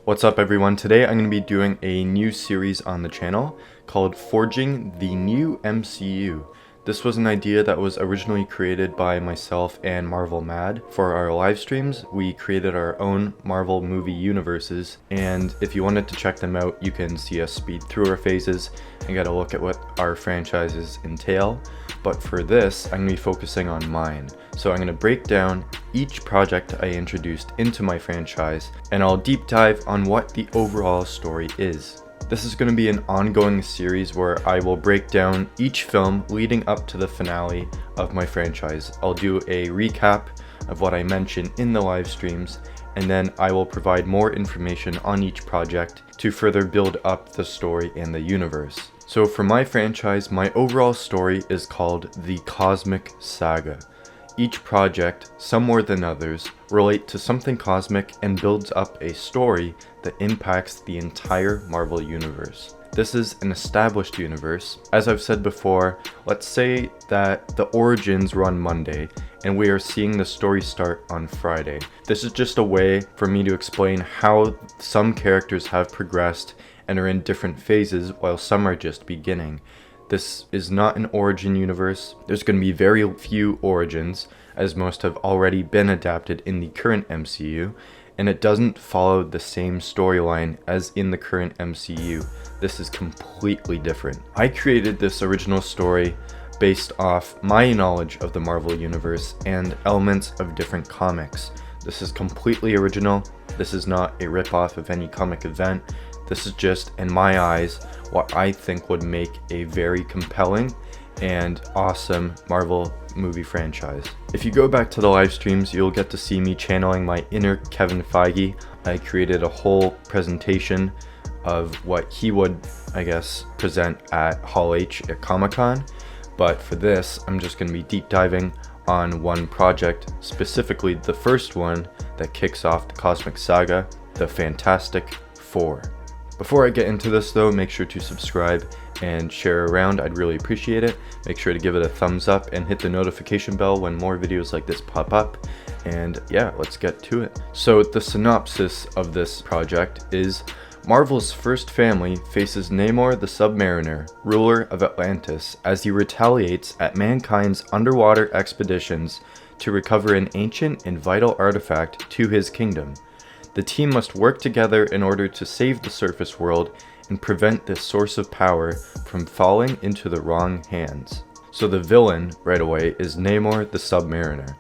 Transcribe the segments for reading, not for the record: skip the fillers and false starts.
What's up everyone? Today I'm going to be doing a new series on the channel called Forging the New MCU. This was an idea that was originally created by myself and Marvel Mad. For our live streams, we created our own Marvel movie universes, and if you wanted to check them out, you can see us speed through our phases and get a look at what our franchises entail. But for this, I'm going to be focusing on mine. So I'm going to break down each project I introduced into my franchise, and I'll deep dive on what the overall story is. This is going to be an ongoing series where I will break down each film leading up to the finale of my franchise. I'll do a recap of what I mentioned in the live streams, and then I will provide more information on each project to further build up the story and the universe. So for my franchise, my overall story is called the Cosmic Saga. Each project, some more than others, relate to something cosmic and builds up a story that impacts the entire Marvel universe. This is an established universe. As I've said before, let's say that the origins run Monday and we are seeing the story start on Friday. This is just a way for me to explain how some characters have progressed and are in different phases while some are just beginning. This is not an origin universe. There's going to be very few origins, as most have already been adapted in the current MCU, and it doesn't follow the same storyline as in the current MCU. This is completely different. I created this original story based off my knowledge of the Marvel Universe and elements of different comics. This is completely original. This is not a ripoff of any comic event. This is just, in my eyes, what I think would make a very compelling and awesome Marvel movie franchise. If you go back to the live streams, you'll get to see me channeling my inner Kevin Feige. I created a whole presentation of what he would, I guess, present at Hall H at Comic-Con. But for this, I'm just going to be deep diving on one project, specifically the first one that kicks off the Cosmic Saga, the Fantastic Four. Before I get into this though, make sure to subscribe and share around. I'd really appreciate it. Make sure to give it a thumbs up and hit the notification bell when more videos like this pop up. And yeah, let's get to it. So the synopsis of this project is Marvel's first family faces Namor the Submariner, ruler of Atlantis, as he retaliates at mankind's underwater expeditions to recover an ancient and vital artifact to his kingdom. The team must work together in order to save the surface world and prevent this source of power from falling into the wrong hands. So the villain, right away, is Namor the Submariner.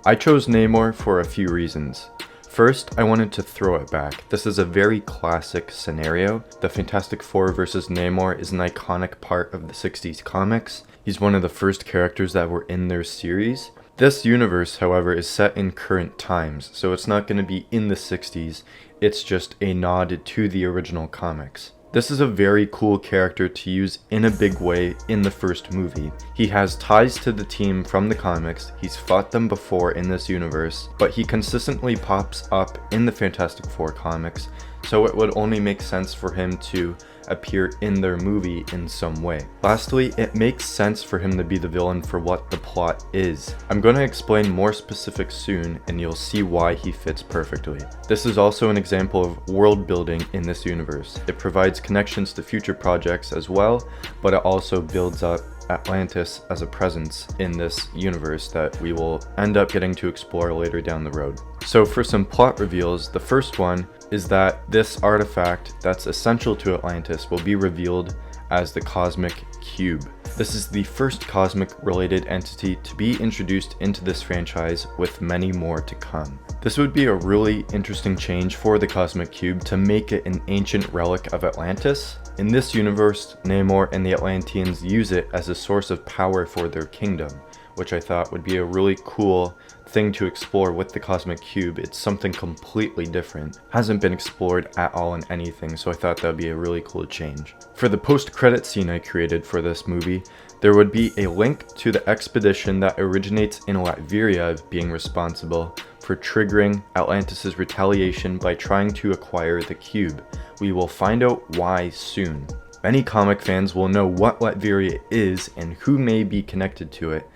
I chose Namor for a few reasons. First, I wanted to throw it back. This is a very classic scenario. The Fantastic Four versus Namor is an iconic part of the 60s comics. He's one of the first characters that were in their series. This universe, however, is set in current times, so it's not going to be in the 60s, it's just a nod to the original comics. This is a very cool character to use in a big way in the first movie. He has ties to the team from the comics, he's fought them before in this universe, but he consistently pops up in the Fantastic Four comics, so it would only make sense for him to appear in their movie in some way. Lastly, it makes sense for him to be the villain for what the plot is. I'm going to explain more specifics soon and you'll see why he fits perfectly. This is also an example of world building in this universe. It provides connections to future projects as well, but it also builds up Atlantis as a presence in this universe that we will end up getting to explore later down the road. So for some plot reveals, the first one is that this artifact that's essential to Atlantis will be revealed as the Cosmic Cube. This is the first cosmic related entity to be introduced into this franchise, with many more to come. This would be a really interesting change for the Cosmic Cube to make it an ancient relic of Atlantis. In this universe, Namor and the Atlanteans use it as a source of power for their kingdom, which I thought would be a really cool thing to explore with the Cosmic Cube. It's something completely different. Hasn't been explored at all in anything, so I thought that would be a really cool change. For the post-credit scene I created for this movie, there would be a link to the expedition that originates in Latveria being responsible for triggering Atlantis' retaliation by trying to acquire the cube. We will find out why soon. Many comic fans will know what Latveria is and who may be connected to it,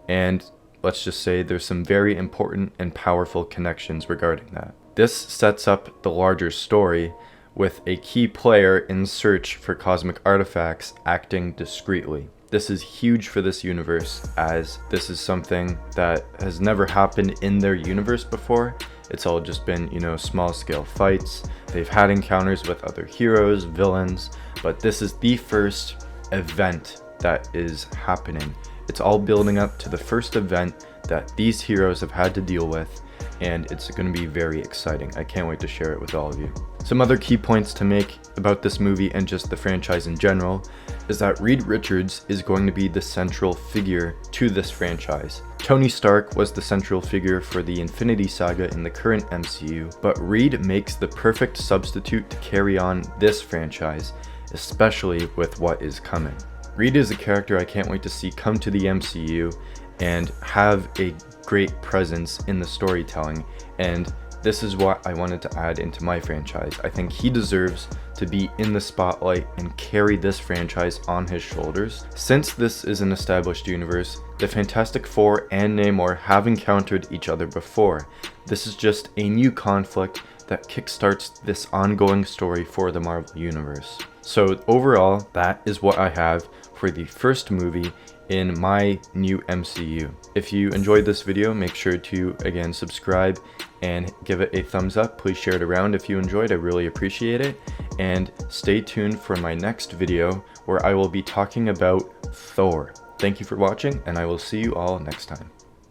and let's just say there's some very important and powerful connections regarding that. This sets up the larger story with a key player in search for cosmic artifacts acting discreetly. This is huge for this universe, as this is something that has never happened in their universe before. It's all just been, small scale fights. They've had encounters with other heroes, villains, but this is the first event that is happening. It's all building up to the first event that these heroes have had to deal with, and it's going to be very exciting. I can't wait to share it with all of you. Some other key points to make about this movie and just the franchise in general is that Reed Richards is going to be the central figure to this franchise. Tony Stark was the central figure for the Infinity Saga in the current MCU, but Reed makes the perfect substitute to carry on this franchise, especially with what is coming. Reed is a character I can't wait to see come to the MCU and have a great presence in the storytelling, and this is what I wanted to add into my franchise. I think he deserves to be in the spotlight and carry this franchise on his shoulders. Since this is an established universe, the Fantastic Four and Namor have encountered each other before. This is just a new conflict that kickstarts this ongoing story for the Marvel Universe. So overall, that is what I have for the first movie in my new MCU. If you enjoyed this video, make sure to again subscribe and give it a thumbs up. Please share it around if you enjoyed. I really appreciate it. And stay tuned for my next video where I will be talking about Thor. Thank you for watching, and I will see you all next time.